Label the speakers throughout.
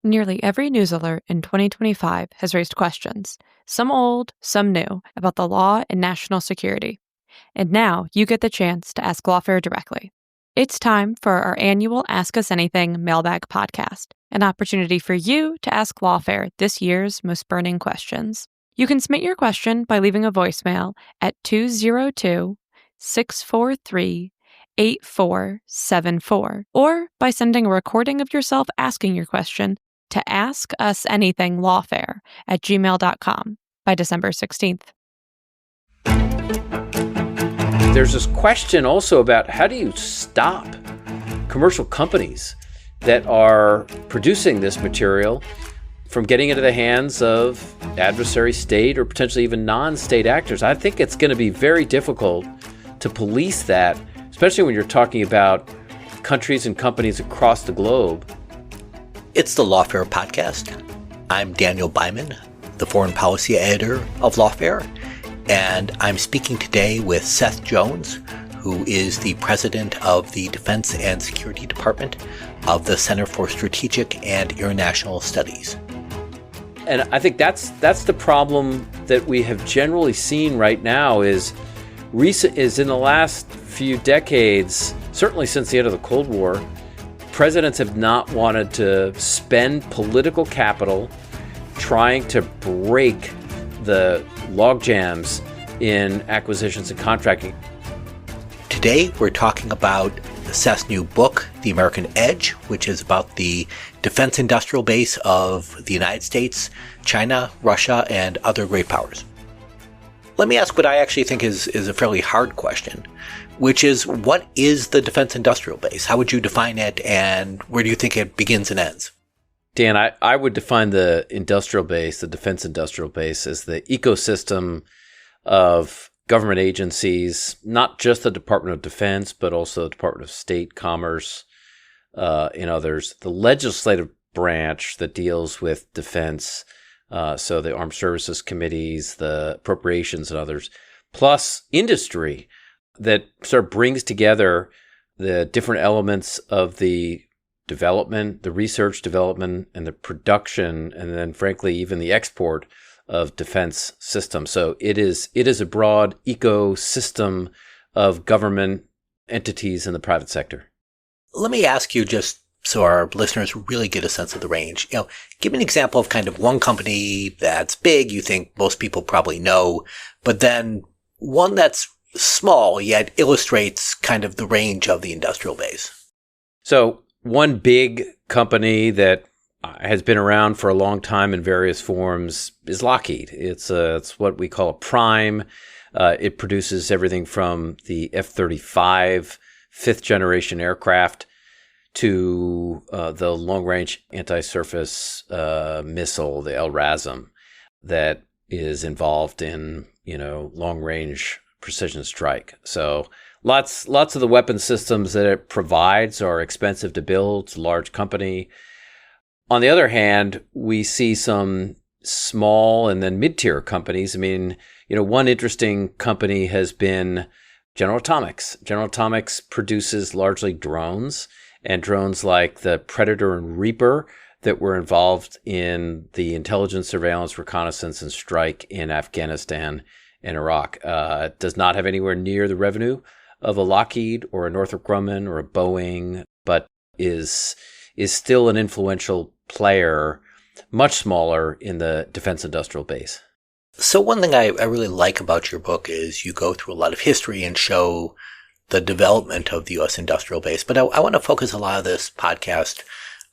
Speaker 1: Nearly every news alert in 2025 has raised questions, some old, some new, about the law and national security. And now you get the chance to ask Lawfare directly. It's time for our annual Ask Us Anything mailbag podcast, an opportunity for you to ask Lawfare this year's most burning questions. You can submit your question by leaving a voicemail at 202-643-8474 or by sending a recording of yourself asking your question to askusanythinglawfare@gmail.com by December 16th.
Speaker 2: There's this question also about how do you stop commercial companies that are producing this material from getting into the hands of adversary state or potentially even non-state actors. I think it's going to be very difficult to police that, especially when you're talking about countries and companies across the globe.
Speaker 3: It's the Lawfare podcast. I'm Daniel Byman, the foreign policy editor of Lawfare, and I'm speaking today with Seth Jones, who is the president of the Defense and Security Department of the Center for Strategic and International Studies.
Speaker 2: And I think that's the problem that we have generally seen right now is in the last few decades, certainly since the end of the Cold War, presidents have not wanted to spend political capital trying to break the logjams in acquisitions and contracting.
Speaker 3: Today, we're talking about Seth's new book, The American Edge, which is about the defense industrial base of the United States, China, Russia, and other great powers. Let me ask what I actually think is a fairly hard question, which is, what is the defense industrial base? How would you define it, and where do you think it begins and ends?
Speaker 2: Dan, I would define the industrial base, the defense industrial base, as the ecosystem of government agencies, not just the Department of Defense, but also the Department of State, Commerce, and others. The legislative branch that deals with defense, so the Armed Services Committees, the appropriations and others, plus industry that sort of brings together the different elements of the development, the research, development, and the production, and then frankly, even the export of defense systems. So it is a broad ecosystem of government entities in the private sector.
Speaker 3: Let me ask you, just so our listeners really get a sense of the range, give me an example of kind of one company that's big, you think most people probably know, but then one that's small yet illustrates kind of the range of the industrial base.
Speaker 2: So one big company that has been around for a long time in various forms is Lockheed. It's what we call a prime. It produces everything from the F-35 fifth generation aircraft to the long-range anti-surface missile, the LRASM, that is involved in long-range precision strike. So lots of the weapon systems that it provides are expensive to build. It's a large company. On the other hand, we see some small and then mid-tier companies. I mean, one interesting company has been General Atomics. General Atomics produces largely drones, and drones like the Predator and Reaper that were involved in the intelligence, surveillance, reconnaissance, and strike in Afghanistan and Iraq. It does not have anywhere near the revenue of a Lockheed or a Northrop Grumman or a Boeing, but is still an influential player, much smaller in the defense industrial base.
Speaker 3: So one thing I really like about your book is you go through a lot of history and show the development of the U.S. industrial base. But I want to focus a lot of this podcast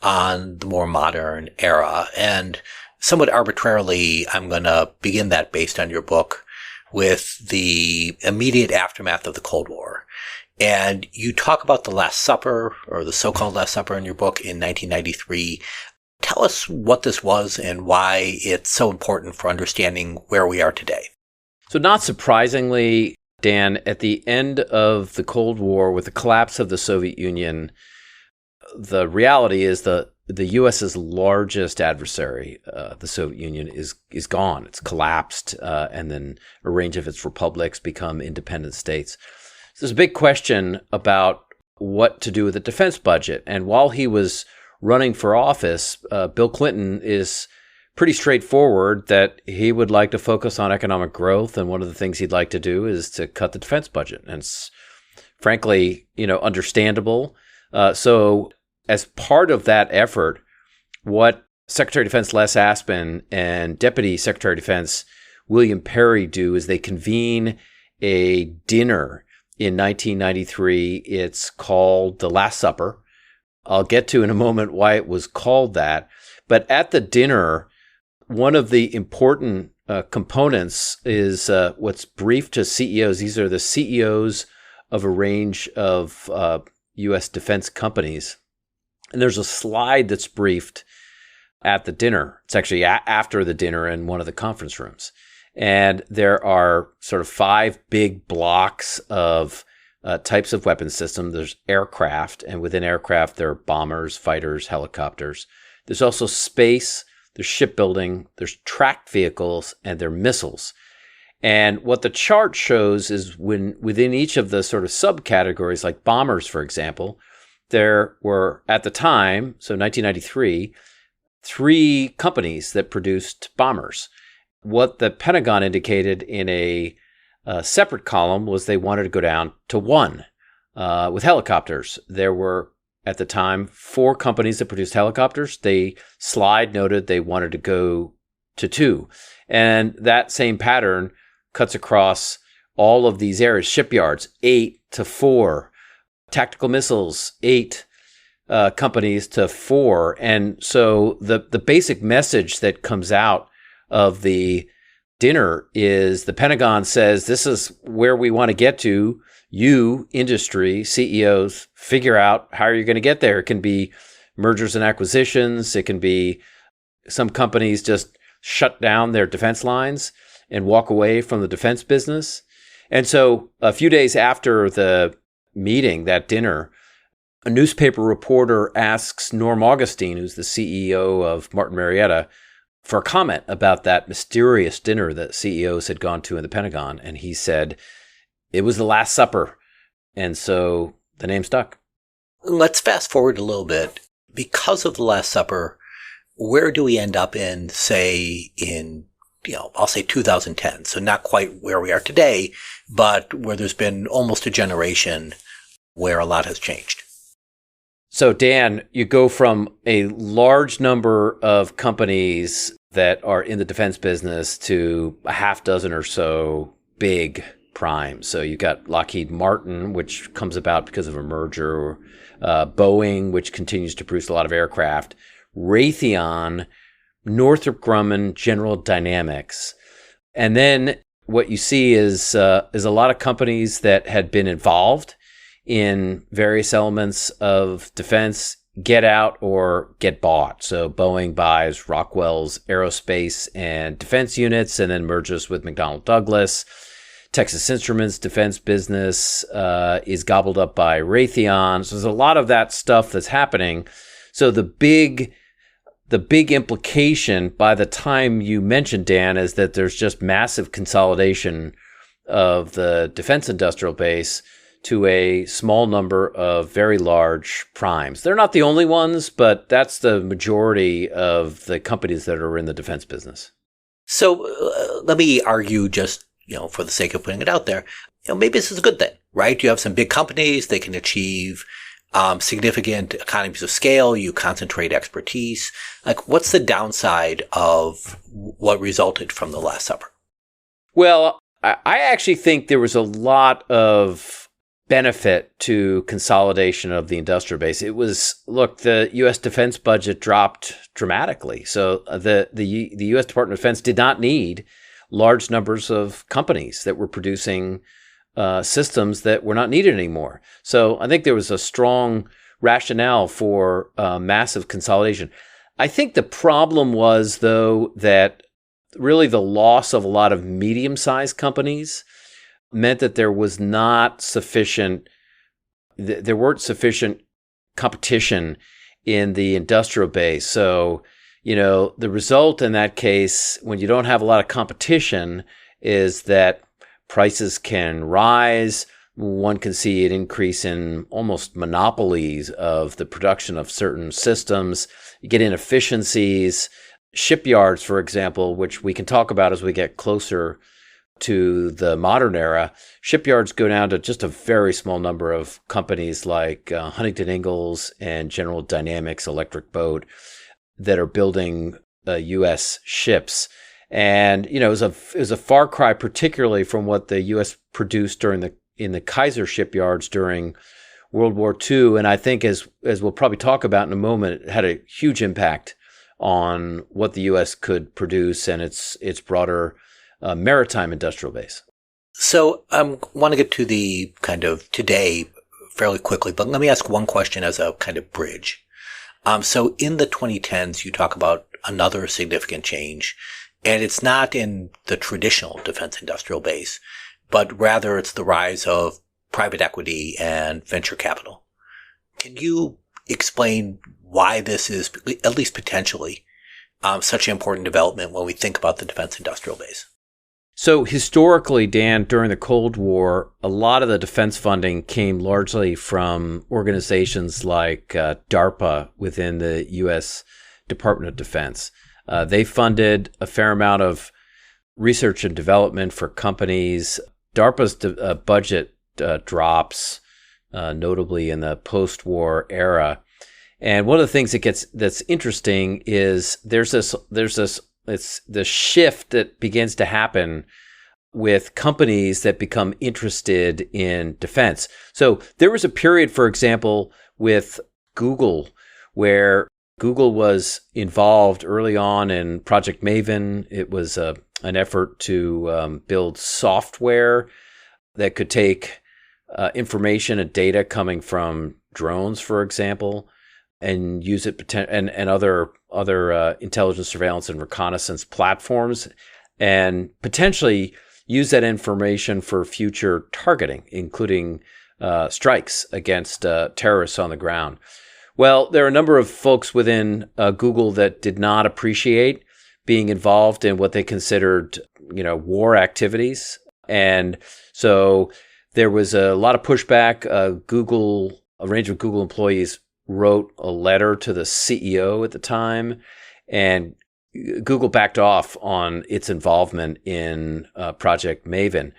Speaker 3: on the more modern era. And somewhat arbitrarily, I'm going to begin that based on your book with the immediate aftermath of the Cold War. And you talk about the Last Supper, or the so-called Last Supper, in your book in 1993. Tell us what this was and why it's so important for understanding where we are today.
Speaker 2: So not surprisingly, Dan, at the end of the Cold War, with the collapse of the Soviet Union, the reality is the U.S.'s largest adversary, the Soviet Union, is gone. It's collapsed, and then a range of its republics become independent states. So there's a big question about what to do with the defense budget. And while he was running for office, Bill Clinton is pretty straightforward that he would like to focus on economic growth. And one of the things he'd like to do is to cut the defense budget. And it's frankly, understandable. So as part of that effort, what Secretary of Defense Les Aspin and Deputy Secretary of Defense William Perry do is they convene a dinner in 1993. It's called the Last Supper. I'll get to in a moment why it was called that. But at the dinner, one of the important components is what's briefed to CEOs. These are the CEOs of a range of U.S. defense companies. And there's a slide that's briefed at the dinner. It's actually after the dinner in one of the conference rooms. And there are sort of 5 big blocks of types of weapon systems. There's aircraft, and within aircraft, there are bombers, fighters, helicopters. There's also space, there's shipbuilding, there's tracked vehicles, and there are missiles. And what the chart shows is when within each of the sort of subcategories, like bombers, for example, there were, at the time, so 1993, 3 companies that produced bombers. What the Pentagon indicated in a separate column was they wanted to go down to 1. With helicopters, there were, at the time, 4 companies that produced helicopters. The slide noted they wanted to go to 2. And that same pattern cuts across all of these areas. Shipyards, 8 to 4. Tactical missiles, 8 companies to 4. And so the basic message that comes out of the dinner is the Pentagon says, this is where we want to get to. You, industry, CEOs, figure out how you're going to get there. It can be mergers and acquisitions. It can be some companies just shut down their defense lines and walk away from the defense business. And so a few days after the meeting, that dinner, a newspaper reporter asks Norm Augustine, who's the CEO of Martin Marietta, for a comment about that mysterious dinner that CEOs had gone to in the Pentagon. And he said, it was the Last Supper. And so the name stuck.
Speaker 3: Let's fast forward a little bit. Because of the Last Supper, where do we end up in, say, I'll say 2010. So not quite where we are today, but where there's been almost a generation where a lot has changed.
Speaker 2: So, Dan, you go from a large number of companies that are in the defense business to a half dozen or so big primes. So you got Lockheed Martin, which comes about because of a merger, Boeing, which continues to produce a lot of aircraft, Raytheon, Northrop Grumman, General Dynamics. And then what you see is a lot of companies that had been involved in various elements of defense get out or get bought. So Boeing buys Rockwell's aerospace and defense units and then merges with McDonnell Douglas. Texas Instruments defense business is gobbled up by Raytheon. So there's a lot of that stuff that's happening. So the big implication by the time you mentioned, Dan, is that there's just massive consolidation of the defense industrial base to a small number of very large primes. They're not the only ones, but that's the majority of the companies that are in the defense business.
Speaker 3: So let me argue just, for the sake of putting it out there, maybe this is a good thing, right? You have some big companies, they can achieve significant economies of scale, you concentrate expertise. Like, what's the downside of what resulted from the Last Supper?
Speaker 2: Well, I actually think there was a lot of benefit to consolidation of the industrial base. It was, look, the U.S. defense budget dropped dramatically. So the U.S. Department of Defense did not need large numbers of companies that were producing systems that were not needed anymore. So I think there was a strong rationale for massive consolidation. I think the problem was, though, that really the loss of a lot of medium-sized companies meant that there was not sufficient, there weren't sufficient competition in the industrial base. So, the result in that case, when you don't have a lot of competition, is that prices can rise, one can see an increase in almost monopolies of the production of certain systems. You get inefficiencies. Shipyards, for example, which we can talk about as we get closer to the modern era, shipyards go down to just a very small number of companies like Huntington Ingalls and General Dynamics Electric Boat that are building U.S. ships. And, it was a far cry, particularly from what the U.S. produced in the Kaiser shipyards during World War II. And I think, as we'll probably talk about in a moment, it had a huge impact on what the U.S. could produce and its broader maritime industrial base.
Speaker 3: So I want to get to the kind of today fairly quickly, but let me ask one question as a kind of bridge. So in the 2010s, you talk about another significant change, and it's not in the traditional defense industrial base, but rather it's the rise of private equity and venture capital. Can you explain why this is, at least potentially, such an important development when we think about the defense industrial base?
Speaker 2: So historically, Dan, during the Cold War, a lot of the defense funding came largely from organizations like DARPA within the U.S. Department of Defense. They funded a fair amount of research and development for companies. DARPA's budget drops, notably in the post-war era. And one of the things that's interesting is there's this shift that begins to happen with companies that become interested in defense. So there was a period, for example, with Google, where Google was involved early on in Project Maven. It was an effort to build software that could take information and data coming from drones, for example, and use it and other intelligence, surveillance, and reconnaissance platforms, and potentially use that information for future targeting, including strikes against terrorists on the ground. Well, there are a number of folks within Google that did not appreciate being involved in what they considered, war activities, and so there was a lot of pushback. A range of Google employees wrote a letter to the CEO at the time, and Google backed off on its involvement in Project Maven.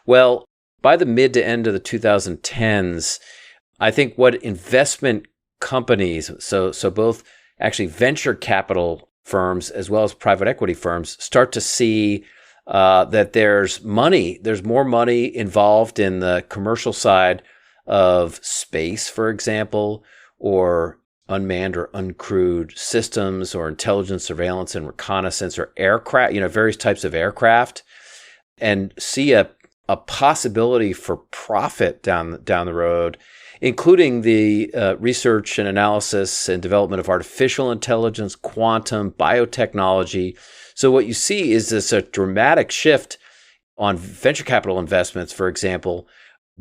Speaker 2: Well, by the mid to end of the 2010s, I think what investment companies, so both actually venture capital firms as well as private equity firms, start to see that there's more money involved in the commercial side of space, for example, or unmanned or uncrewed systems, or intelligence, surveillance, and reconnaissance, or aircraft, various types of aircraft, and see a possibility for profit down the road, including the research and analysis and development of artificial intelligence, quantum, biotechnology. So what you see is a dramatic shift on venture capital investments, for example,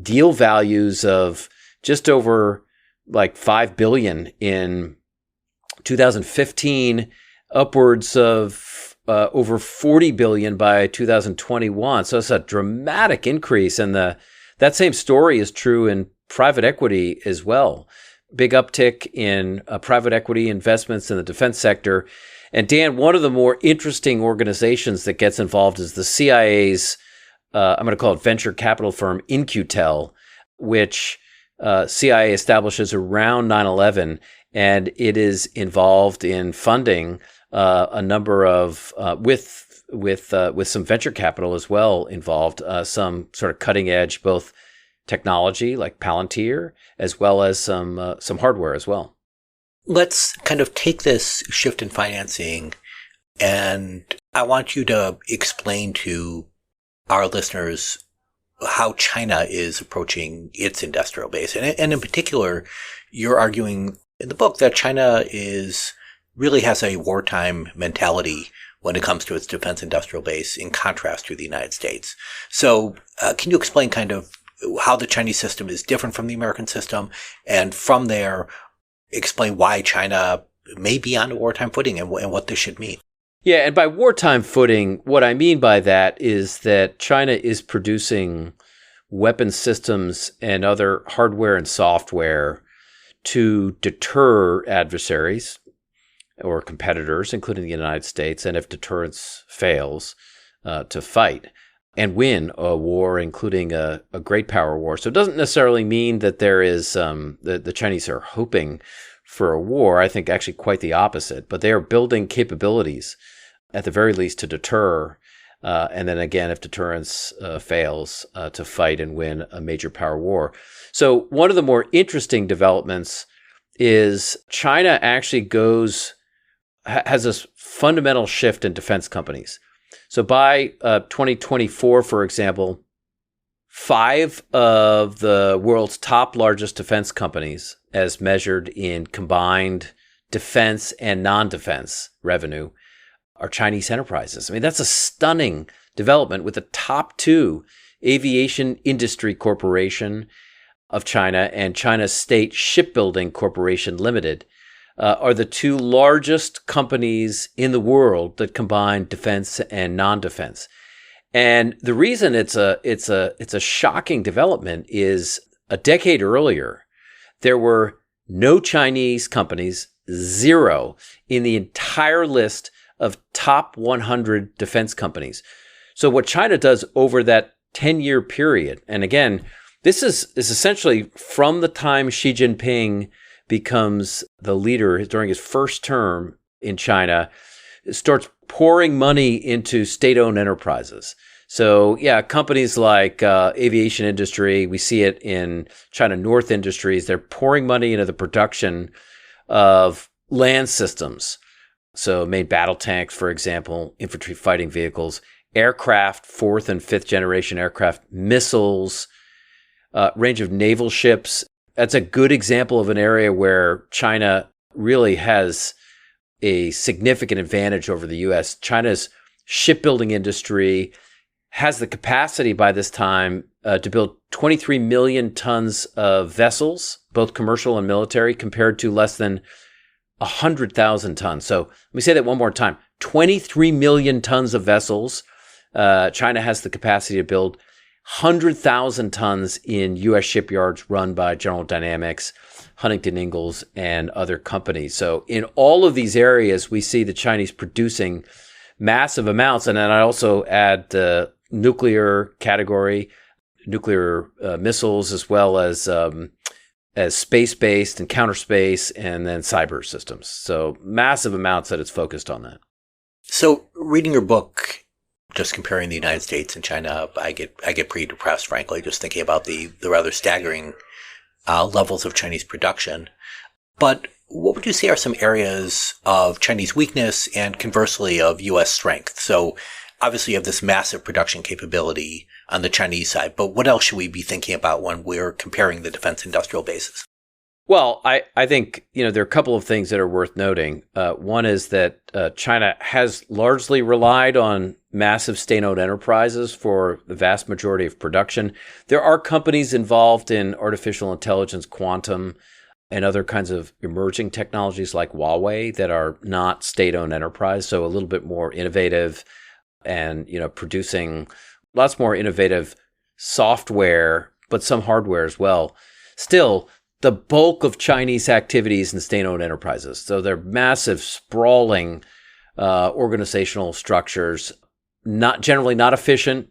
Speaker 2: deal values of just over like $5 billion in 2015, upwards of over $40 billion by 2021. So it's a dramatic increase. And that same story is true in private equity as well. Big uptick in private equity investments in the defense sector. And Dan, one of the more interesting organizations that gets involved is the CIA's, I'm going to call it venture capital firm, In-Q-Tel, which CIA establishes around 9/11, and it is involved in funding a number of with some venture capital as well involved, some sort of cutting edge both technology like Palantir as well as some hardware as well.
Speaker 3: Let's kind of take this shift in financing, and I want you to explain to our listeners how China is approaching its industrial base. And in particular, you're arguing in the book that China really has a wartime mentality when it comes to its defense industrial base, in contrast to the United States. So can you explain kind of how the Chinese system is different from the American system, and from there explain why China may be on a wartime footing and what this should mean?
Speaker 2: Yeah, and by wartime footing, what I mean by that is that China is producing weapon systems and other hardware and software to deter adversaries or competitors, including the United States, and if deterrence fails, to fight and win a war, including a great power war. So it doesn't necessarily mean that there is the Chinese are hoping for a war. I think actually quite the opposite. But they are building capabilities, at the very least, to deter. And then again, if deterrence fails, to fight and win a major power war. So one of the more interesting developments is China actually has this fundamental shift in defense companies. So by 2024, for example, 5 of the world's top largest defense companies, as measured in combined defense and non-defense revenue, are Chinese enterprises. I mean, that's a stunning development, with the top 2, Aviation Industry Corporation of China and China State Shipbuilding Corporation Limited, are the 2 largest companies in the world that combine defense and non-defense. And the reason it's a shocking development is a decade earlier, there were no Chinese companies, 0, in the entire list of top 100 defense companies. So what China does over that 10-year period, and again, this is essentially from the time Xi Jinping becomes the leader during his first term in China, starts pouring money into state-owned enterprises. So yeah, companies like aviation industry, we see it in China North Industries, they're pouring money into the production of land systems. So main battle tanks, for example, infantry fighting vehicles, aircraft, 4th and 5th generation aircraft, missiles, range of naval ships. That's a good example of an area where China really has a significant advantage over the U.S. China's shipbuilding industry has the capacity by this time to build 23 million tons of vessels, both commercial and military, compared to less than 100,000 tons. So let me say that one more time. 23 million tons of vessels. China has the capacity to build 100,000 tons in U.S. shipyards run by General Dynamics, Huntington Ingalls, and other companies. So in all of these areas, we see the Chinese producing massive amounts. And then I also add the nuclear category, nuclear missiles, as well as space-based and counter space, and then cyber systems. So massive amounts that it's focused on that.
Speaker 3: So reading your book, just comparing the United States and China, I get pretty depressed, frankly, just thinking about the rather staggering levels of Chinese production. But what would you say are some areas of Chinese weakness and conversely of U.S. strength? So obviously you have this massive production capability on the Chinese side, but what else should we be thinking about when we're comparing the defense industrial bases?
Speaker 2: Well, I think, there are a couple of things that are worth noting. One is that China has largely relied on massive state-owned enterprises for the vast majority of production. There are companies involved in artificial intelligence, quantum, and other kinds of emerging technologies like Huawei that are not state-owned enterprise, so a little bit more innovative and, producing lots more innovative software, but some hardware as well. Still, the bulk of Chinese activities in state-owned enterprises. So they're massive, sprawling organizational structures, generally not efficient,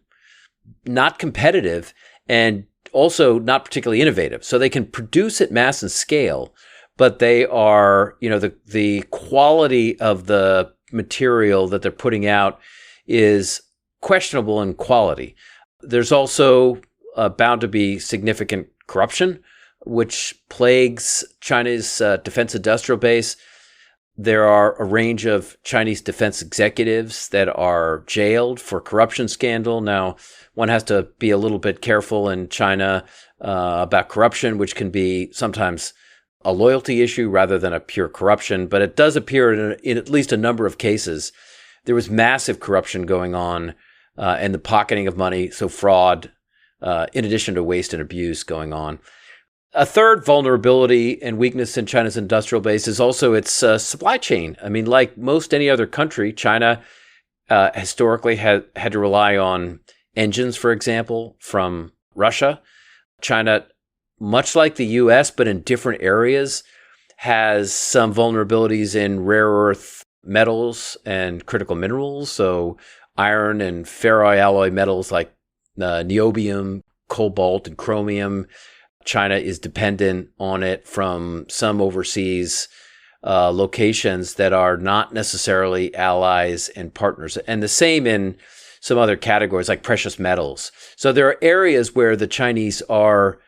Speaker 2: not competitive, and also not particularly innovative. So they can produce at mass and scale, but they are, the quality of the material that they're putting out is questionable in quality. There's also bound to be significant corruption, which plagues China's defense industrial base. There are a range of Chinese defense executives that are jailed for corruption scandal. Now, one has to be a little bit careful in China about corruption, which can be sometimes a loyalty issue rather than a pure corruption. But it does appear in at least a number of cases, there was massive corruption going on and the pocketing of money, so fraud, in addition to waste and abuse going on. A third vulnerability and weakness in China's industrial base is also its supply chain. I mean, like most any other country, China historically had to rely on engines, for example, from Russia. China, much like the U.S., but in different areas, has some vulnerabilities in rare earth metals and critical minerals. So iron and ferroalloy metals like niobium, cobalt, and chromium. China is dependent on it from some overseas locations that are not necessarily allies and partners. And the same in some other categories like precious metals. So there are areas where the Chinese are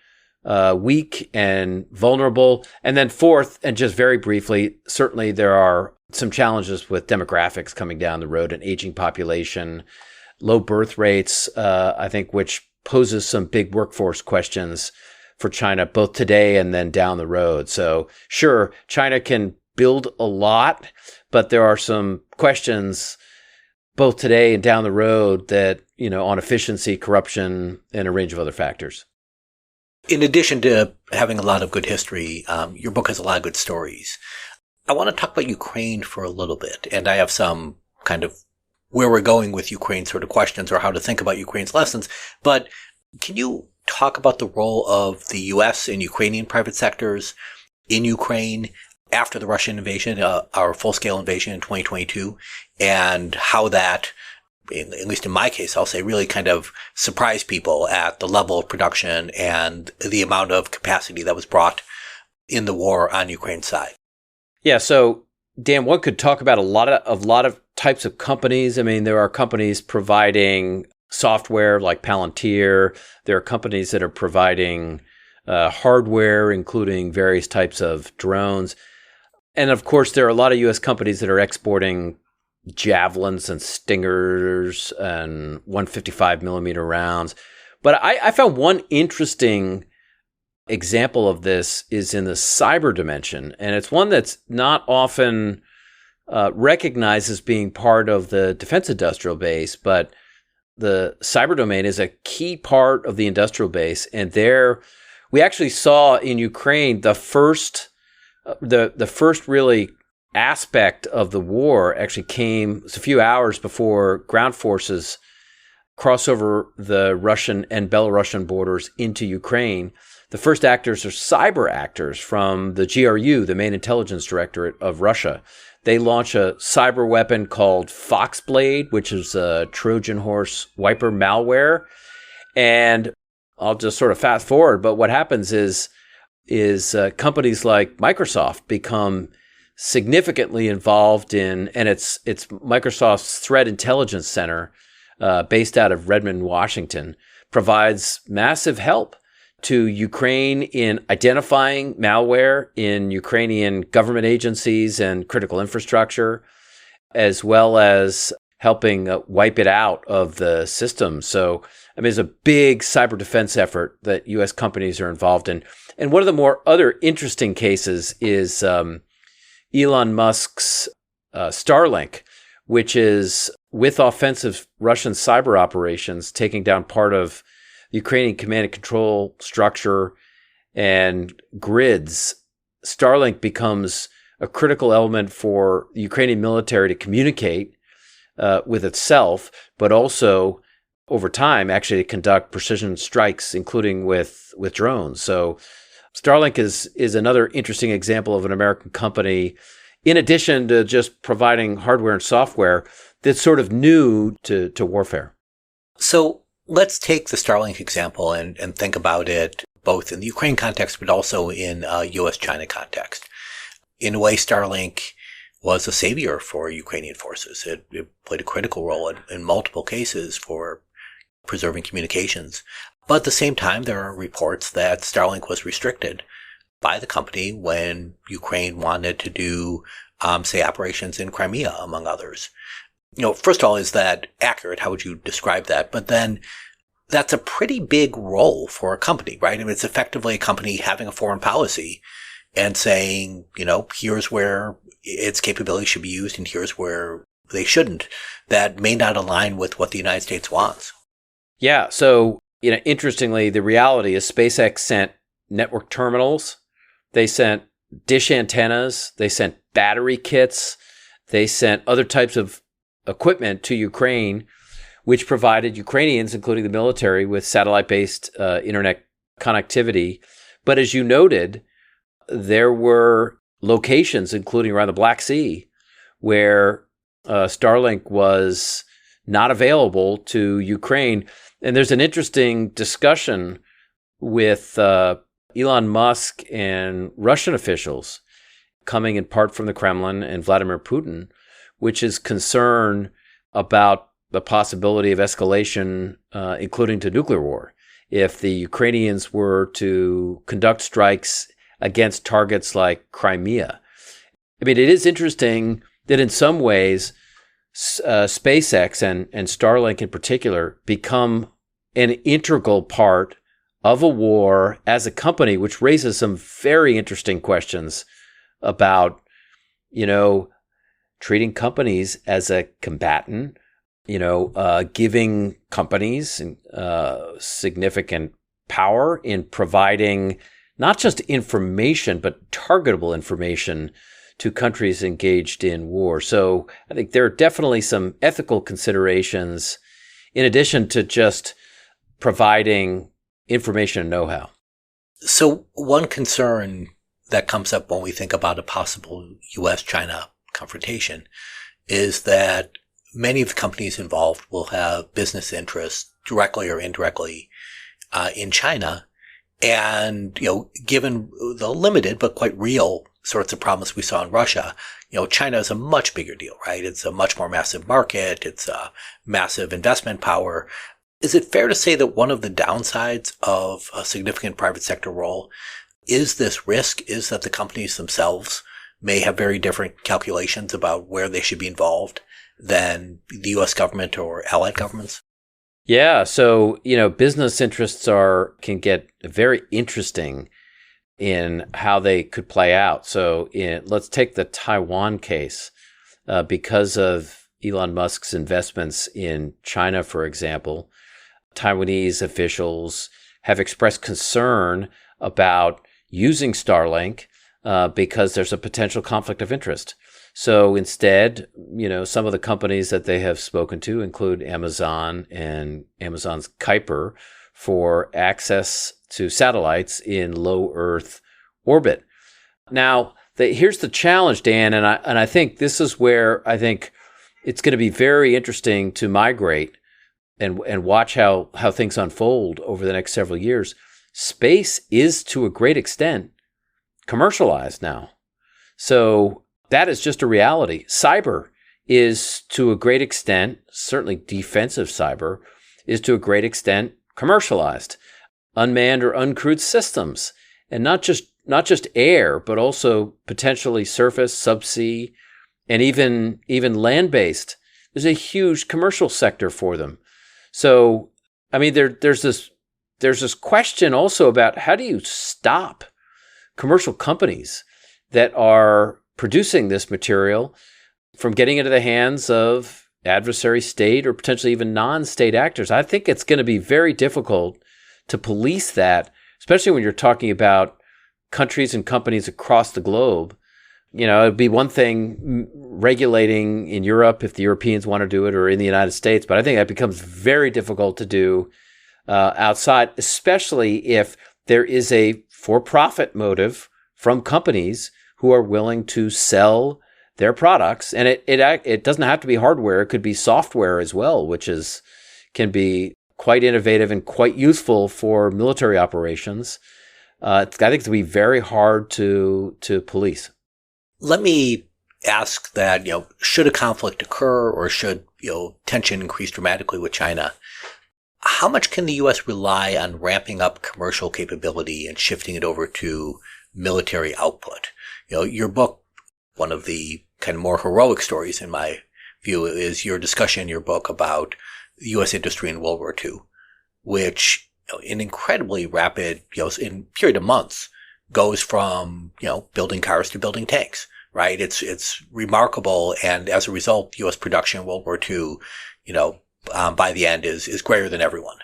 Speaker 2: weak and vulnerable. And then fourth, and just very briefly, certainly there are some challenges with demographics coming down the road, an aging population, low birth rates, I think, which poses some big workforce questions for China, both today and then down the road. So sure, China can build a lot, but there are some questions both today and down the road that, on efficiency, corruption, and a range of other factors.
Speaker 3: In addition to having a lot of good history, your book has a lot of good stories. I want to talk about Ukraine for a little bit, and I have some kind of where we're going with Ukraine sort of questions or how to think about Ukraine's lessons. But can you talk about the role of the U.S. and Ukrainian private sectors in Ukraine after the Russian invasion, our full-scale invasion in 2022, and how that, at least in my case, I'll say, really kind of surprised people at the level of production and the amount of capacity that was brought in the war on Ukraine's side?
Speaker 2: Yeah, so Dan, one could talk about a lot of types of companies. I mean, there are companies providing software like Palantir. There are companies that are providing hardware, including various types of drones. And of course, there are a lot of U.S. companies that are exporting javelins and stingers and 155 millimeter rounds. But I found one interesting example of this is in the cyber dimension. And it's one that's not often recognized as being part of the defense industrial base, but the cyber domain is a key part of the industrial base. And there we actually saw in Ukraine the first really aspect of the war actually came a few hours before ground forces cross over the Russian and Belarusian borders into Ukraine. The first actors are cyber actors from the GRU, the main intelligence directorate of Russia. They launch a cyber weapon called Foxblade, which is a Trojan horse wiper malware. And I'll just sort of fast forward, but what happens is companies like Microsoft become significantly involved in, and it's Microsoft's Threat Intelligence Center, based out of Redmond, Washington, provides massive help to Ukraine in identifying malware in Ukrainian government agencies and critical infrastructure, as well as helping wipe it out of the system. So, I mean, there's a big cyber defense effort that U.S. companies are involved in. And one of the more other interesting cases is Elon Musk's Starlink, which is with offensive Russian cyber operations taking down part of the Ukrainian command and control structure and grids. Starlink becomes a critical element for the Ukrainian military to communicate with itself, but also over time actually to conduct precision strikes, including with drones. So Starlink is another interesting example of an American company, in addition to just providing hardware and software, that's sort of new to warfare.
Speaker 3: So let's take the Starlink example and think about it both in the Ukraine context, but also in U.S.-China context. In a way, Starlink was a savior for Ukrainian forces. It played a critical role in multiple cases for preserving communications. But at the same time, there are reports that Starlink was restricted by the company when Ukraine wanted to do, say, operations in Crimea, among others. First of all, is that accurate? How would you describe that? But then that's a pretty big role for a company, right? I mean, it's effectively a company having a foreign policy and saying, here's where its capabilities should be used and here's where they shouldn't. That may not align with what the United States wants.
Speaker 2: Yeah. So, interestingly, the reality is SpaceX sent network terminals. They sent dish antennas. They sent battery kits. They sent other types of equipment to Ukraine, which provided Ukrainians, including the military, with satellite-based internet connectivity. But as you noted, there were locations, including around the Black Sea, where Starlink was not available to Ukraine. And there's an interesting discussion with Elon Musk and Russian officials coming in part from the Kremlin and Vladimir Putin, which is concern about the possibility of escalation, including to nuclear war, if the Ukrainians were to conduct strikes against targets like Crimea. I mean, it is interesting that in some ways, SpaceX and Starlink in particular become an integral part of a war as a company, which raises some very interesting questions about, treating companies as a combatant, giving companies significant power in providing not just information, but targetable information to countries engaged in war. So I think there are definitely some ethical considerations in addition to just providing information and know-how.
Speaker 3: So one concern that comes up when we think about a possible U.S.-China confrontation is that many of the companies involved will have business interests directly or indirectly in China. And, given the limited but quite real sorts of problems we saw in Russia, China is a much bigger deal, right? It's a much more massive market. It's a massive investment power. Is it fair to say that one of the downsides of a significant private sector role is this risk, is that the companies themselves may have very different calculations about where they should be involved than the U.S. government or allied governments?
Speaker 2: Yeah. So, business interests can get very interesting in how they could play out. So let's take the Taiwan case. Because of Elon Musk's investments in China, for example, Taiwanese officials have expressed concern about using Starlink because there's a potential conflict of interest. So instead, some of the companies that they have spoken to include Amazon and Amazon's Kuiper for access to satellites in low Earth orbit. Now, here's the challenge, Dan, and I think this is where I think it's going to be very interesting to migrate and watch how things unfold over the next several years. Space is to a great extent commercialized now. So that is just a reality. Cyber is to a great extent, certainly defensive cyber, is to a great extent commercialized. Unmanned or uncrewed systems, and not just air, but also potentially surface, subsea, and even land-based. There's a huge commercial sector for them. So, I mean, there's this question also about how do you stop commercial companies that are producing this material from getting into the hands of adversary state or potentially even non-state actors. I think it's going to be very difficult to police that, especially when you're talking about countries and companies across the globe. It'd be one thing regulating in Europe if the Europeans want to do it, or in the United States, but I think that becomes very difficult to do outside, especially if there is a for-profit motive from companies who are willing to sell their products. And it doesn't have to be hardware. It could be software as well, which can be quite innovative and quite useful for military operations. I think it's going to be very hard to police.
Speaker 3: Let me ask that, should a conflict occur or should, tension increase dramatically with China, how much can the U.S. rely on ramping up commercial capability and shifting it over to military output? Your book, one of the kind of more heroic stories in my view, is your discussion in your book about the U.S. industry in World War II, which in incredibly rapid, in a period of months, goes from, building cars to building tanks, right? It's remarkable. And as a result, U.S. production in World War II, by the end is greater than everyone.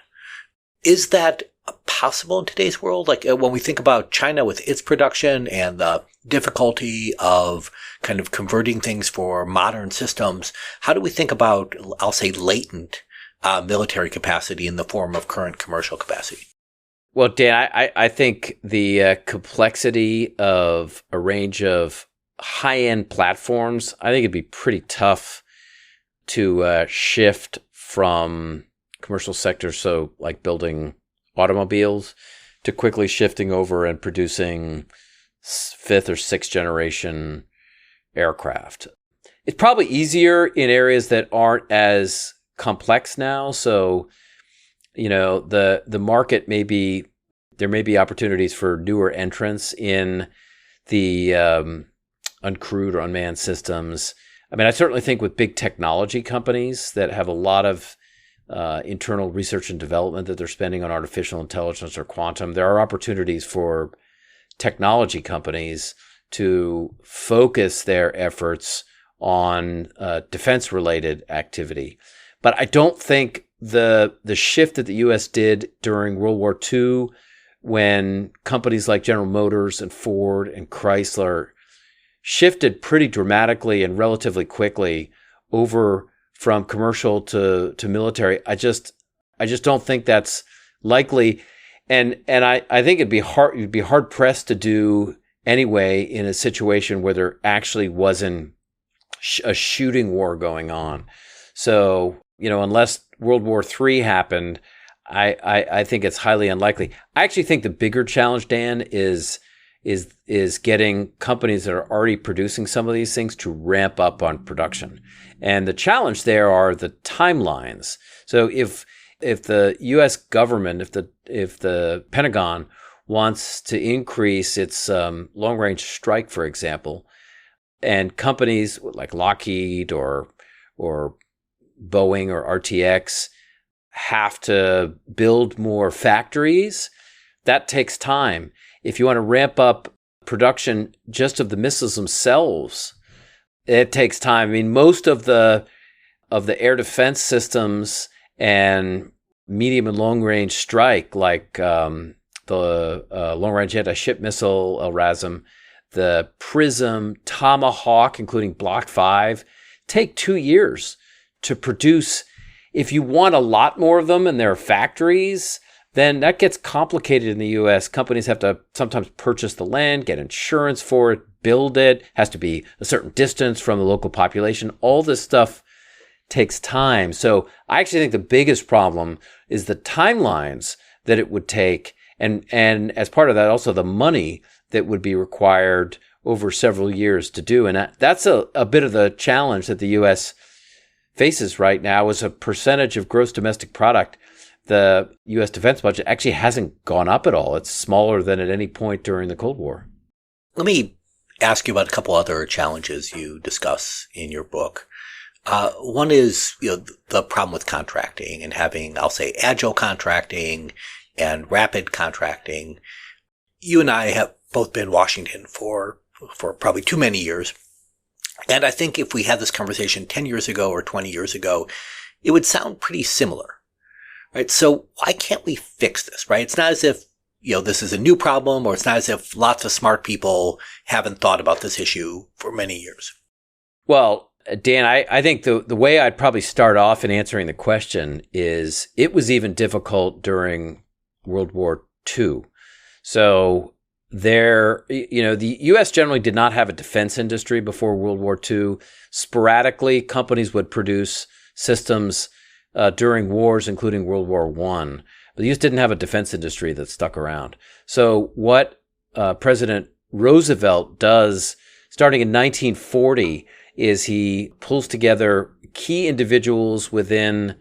Speaker 3: Is that possible in today's world? Like when we think about China with its production and the difficulty of kind of converting things for modern systems, how do we think about, I'll say, latent military capacity in the form of current commercial capacity?
Speaker 2: Well, Dan, I think the complexity of a range of high-end platforms, I think it'd be pretty tough to shift from commercial sectors, so like building automobiles, to quickly shifting over and producing fifth or sixth generation aircraft. It's probably easier in areas that aren't as complex now. So, the market there may be opportunities for newer entrants in the uncrewed or unmanned systems. I mean, I certainly think with big technology companies that have a lot of internal research and development that they're spending on artificial intelligence or quantum, there are opportunities for technology companies to focus their efforts on defense-related activity. But I don't think the shift that the U.S. did during World War II, when companies like General Motors and Ford and Chrysler shifted pretty dramatically and relatively quickly over from commercial to military, I just don't think that's likely. And I think you'd be hard pressed to do anyway in a situation where there actually wasn't a shooting war going on. So, unless World War III happened, I think it's highly unlikely. I actually think the bigger challenge, Dan, is getting companies that are already producing some of these things to ramp up on production. And the challenge there are the timelines. So if the U.S. government, if the Pentagon wants to increase its long-range strike, for example, and companies like Lockheed or Boeing or RTX have to build more factories, that takes time. If you want to ramp up production just of the missiles themselves, it takes time. I mean, most of the air defense systems and medium and long range strike, like the long range anti-ship missile, LRASM, the PrISM, Tomahawk, including Block 5, take 2 years to produce. If you want a lot more of them in their factories, then that gets complicated in the U.S. Companies have to sometimes purchase the land, get insurance for it, build it, has to be a certain distance from the local population. All this stuff takes time. So I actually think the biggest problem is the timelines that it would take, and as part of that, also the money that would be required over several years to do. And that's a bit of the challenge that the U.S. faces right now. As a percentage of gross domestic product, the U.S. defense budget actually hasn't gone up at all. It's smaller than at any point during the Cold War.
Speaker 3: Let me ask you about a couple other challenges you discuss in your book. One is, the problem with contracting and having, I'll say, agile contracting and rapid contracting. You and I have both been in Washington for probably too many years. And I think if we had this conversation 10 years ago or 20 years ago, it would sound pretty similar, right? So why can't we fix this, right? It's not as if, this is a new problem, or it's not as if lots of smart people haven't thought about this issue for many years.
Speaker 2: Well, Dan, I think the way I'd probably start off in answering the question is it was even difficult during World War II. So the U.S. generally did not have a defense industry before World War II. Sporadically, companies would produce systems during wars, including World War I. But the U.S. didn't have a defense industry that stuck around. So what President Roosevelt does, starting in 1940, is he pulls together key individuals within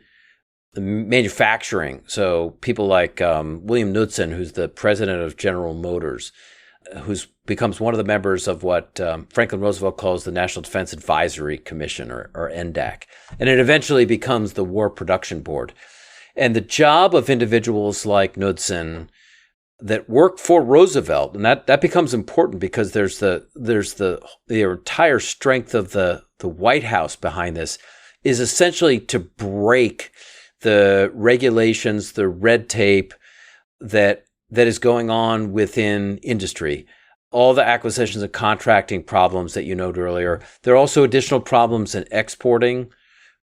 Speaker 2: the manufacturing. So people like William Knudsen, who's the president of General Motors, who becomes one of the members of what Franklin Roosevelt calls the National Defense Advisory Commission, or NDAC. And it eventually becomes the War Production Board. And the job of individuals like Knudsen that work for Roosevelt, and that becomes important because there's the entire strength of the White House behind this, is essentially to break the regulations, the red tape that is going on within industry. All the acquisitions and contracting problems that you noted earlier. There are also additional problems in exporting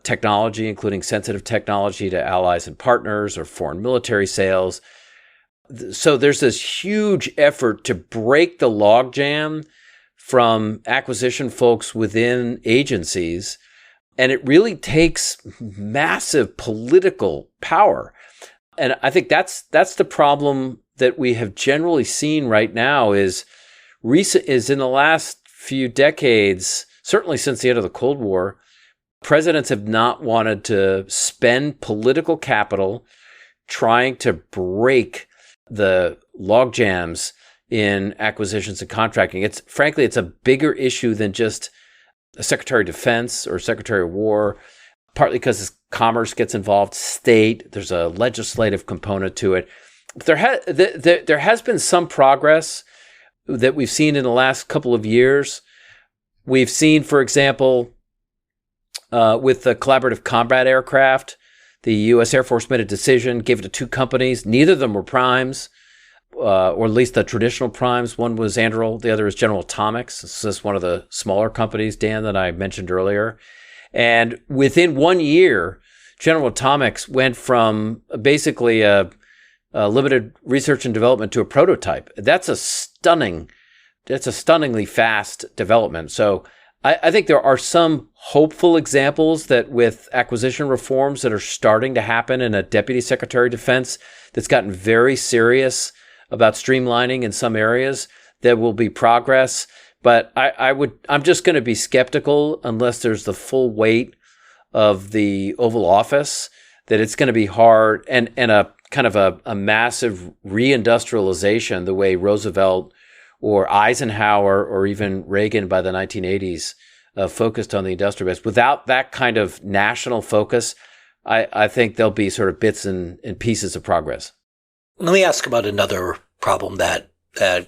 Speaker 2: technology, including sensitive technology, to allies and partners or foreign military sales. So there's this huge effort to break the logjam from acquisition folks within agencies. And it really takes massive political power. And I think that's the problem that we have generally seen right now is in the last few decades, certainly since the end of the Cold War, presidents have not wanted to spend political capital trying to break the logjams in acquisitions and contracting. Frankly, it's a bigger issue than just a Secretary of Defense or Secretary of War, partly because commerce gets involved, state, there's a legislative component to it. There has been some progress that we've seen in the last couple of years. We've seen, for example, with the collaborative combat aircraft, the U.S. Air Force made a decision, gave it to two companies. Neither of them were primes, or at least the traditional primes. One was Anduril, the other is General Atomics. This is one of the smaller companies, Dan, that I mentioned earlier. And within 1 year, General Atomics went from basically a limited research and development to a prototype. That's a stunningly fast development. So I think there are some hopeful examples that with acquisition reforms that are starting to happen in a Deputy Secretary of Defense that's gotten very serious about streamlining in some areas, there will be progress. But I'm just going to be skeptical unless there's the full weight of the Oval Office, that it's going to be hard and a kind of a massive reindustrialization the way Roosevelt or Eisenhower or even Reagan by the 1980s focused on the industrial base. Without that kind of national focus, I think there'll be sort of bits and pieces of progress.
Speaker 3: Let me ask about another problem that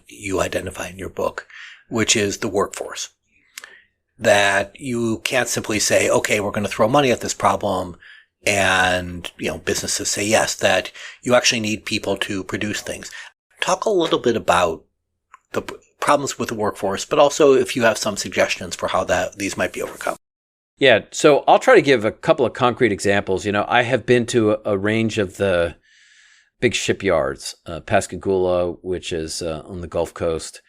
Speaker 3: you identify in your book, which is the workforce. That you can't simply say, okay, we're going to throw money at this problem and, businesses say yes, that you actually need people to produce things. Talk a little bit about the problems with the workforce, but also if you have some suggestions for how these might be overcome.
Speaker 2: Yeah, so I'll try to give a couple of concrete examples. I have been to a range of the big shipyards, Pascagoula, which is on the Gulf Coast,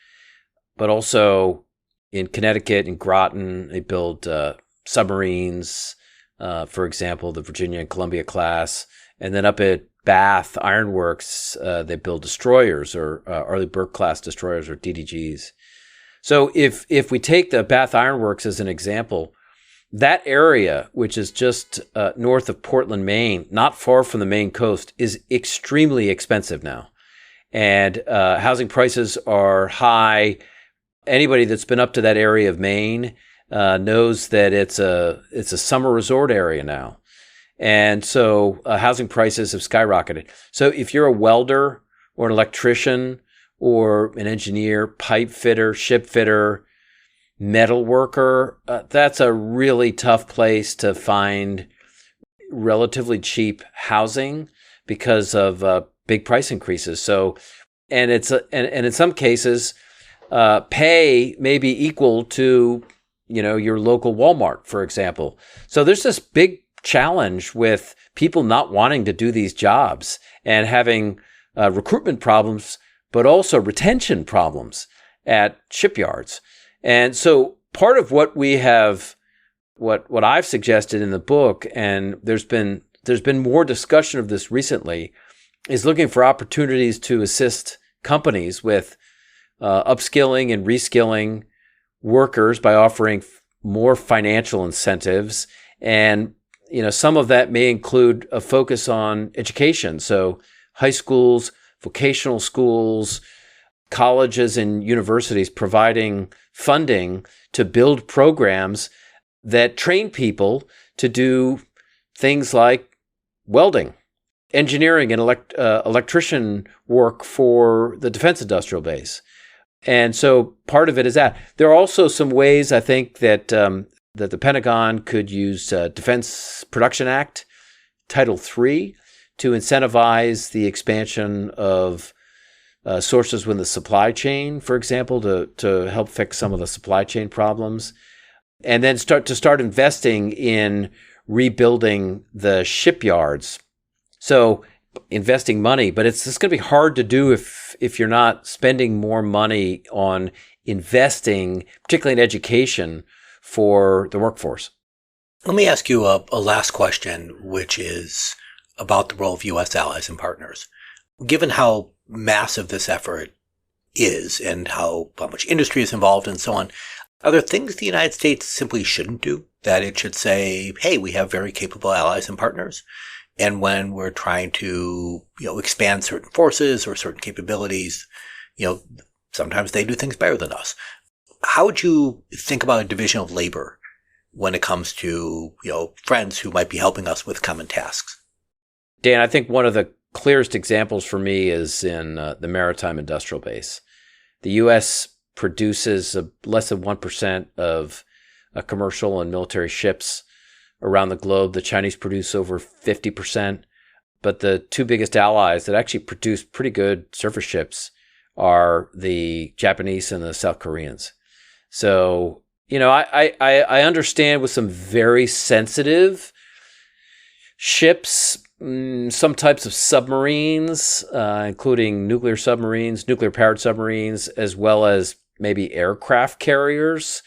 Speaker 2: but also in Connecticut, in Groton, they build submarines, for example, the Virginia and Columbia class. And then up at Bath Iron Works, they build destroyers or Arleigh Burke class destroyers or DDGs. So if we take the Bath Iron Works as an example, that area, which is just north of Portland, Maine, not far from the Maine coast, is extremely expensive now. And housing prices are high. Anybody that's been up to that area of Maine knows that it's a summer resort area now. And so housing prices have skyrocketed. So if you're a welder or an electrician or an engineer, pipe fitter, ship fitter, metal worker, that's a really tough place to find relatively cheap housing because of big price increases. So, and in some cases, pay may be equal to, your local Walmart, for example. So there's this big challenge with people not wanting to do these jobs and having recruitment problems, but also retention problems at shipyards. And so part of what we have, what I've suggested in the book, and there's been more discussion of this recently, is looking for opportunities to assist companies with upskilling and reskilling workers by offering more financial incentives. And, some of that may include a focus on education. So high schools, vocational schools, colleges and universities providing funding to build programs that train people to do things like welding, engineering, and electrician work for the defense industrial base. And so part of it is that. There are also some ways, I think, that the Pentagon could use Defense Production Act, Title III, to incentivize the expansion of sources within the supply chain, for example, to help fix some of the supply chain problems, and then start investing in rebuilding the shipyards. So investing money, but it's going to be hard to do if you're not spending more money on investing, particularly in education for the workforce.
Speaker 3: Let me ask you a last question, which is about the role of U.S. allies and partners. Given how massive this effort is and how much industry is involved and so on, are there things the United States simply shouldn't do? That it should say, hey, we have very capable allies and partners, and when we're trying to, expand certain forces or certain capabilities, sometimes they do things better than us. How would you think about a division of labor when it comes to, friends who might be helping us with common tasks?
Speaker 2: Dan, I think one of the clearest examples for me is in the maritime industrial base. The U.S. produces less than 1% of commercial and military ships around the globe. The Chinese produce over 50%. But the two biggest allies that actually produce pretty good surface ships are the Japanese and the South Koreans. So, I understand with some very sensitive ships, some types of submarines, including nuclear-powered submarines, as well as maybe aircraft carriers,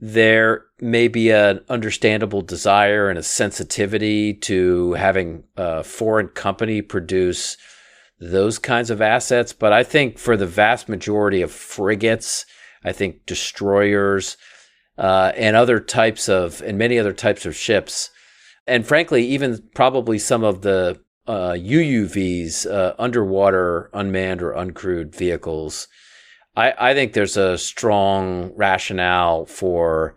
Speaker 2: there may be an understandable desire and a sensitivity to having a foreign company produce those kinds of assets. But I think for the vast majority of frigates, I think destroyers, and many other types of ships, and frankly, even probably some of the UUVs, underwater unmanned or uncrewed vehicles, I think there's a strong rationale for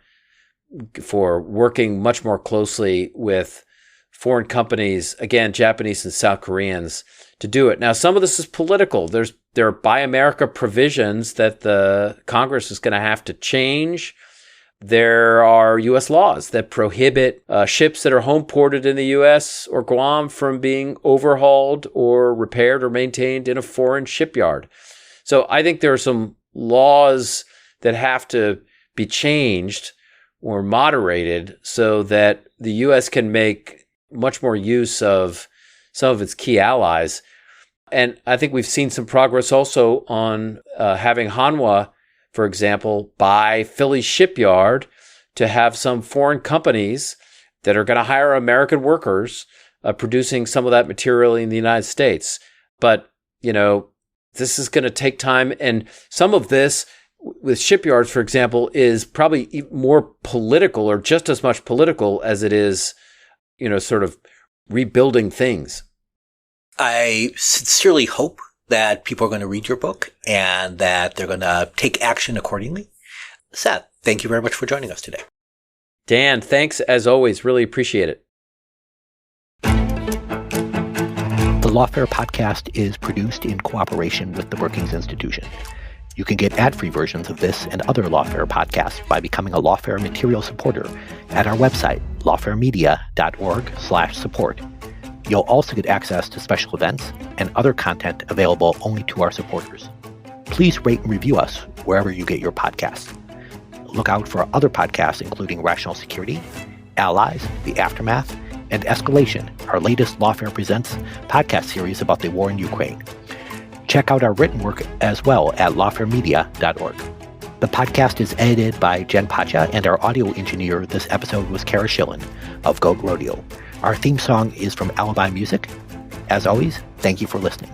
Speaker 2: working much more closely with foreign companies, again, Japanese and South Koreans, to do it. Now, some of this is political. There are Buy America provisions that the Congress is going to have to change. There are U.S. laws that prohibit ships that are home ported in the U.S. or Guam from being overhauled or repaired or maintained in a foreign shipyard. So I think there are some laws that have to be changed or moderated so that the U.S. can make much more use of some of its key allies. And I think we've seen some progress also on having Hanwha, for example, buy Philly Shipyard to have some foreign companies that are going to hire American workers producing some of that material in the United States. But, this is going to take time. And some of this with shipyards, for example, is probably more political or just as much political as it is, sort of rebuilding things.
Speaker 3: I sincerely hope that people are going to read your book and that they're going to take action accordingly. Seth, thank you very much for joining us today.
Speaker 2: Dan, thanks as always. Really appreciate it.
Speaker 3: The Lawfare podcast is produced in cooperation with the Brookings Institution. You can get ad-free versions of this and other Lawfare podcasts by becoming a Lawfare material supporter at our website, lawfaremedia.org/support. You'll also get access to special events and other content available only to our supporters. Please rate and review us wherever you get your podcasts. Look out for other podcasts including Rational Security, Allies, The Aftermath, and Escalation, our latest Lawfare Presents podcast series about the war in Ukraine. Check out our written work as well at lawfaremedia.org. The podcast is edited by Jen Pacha, and our audio engineer this episode was Kara Schillen of Goat Rodeo. Our theme song is from Alibi Music. As always, thank you for listening.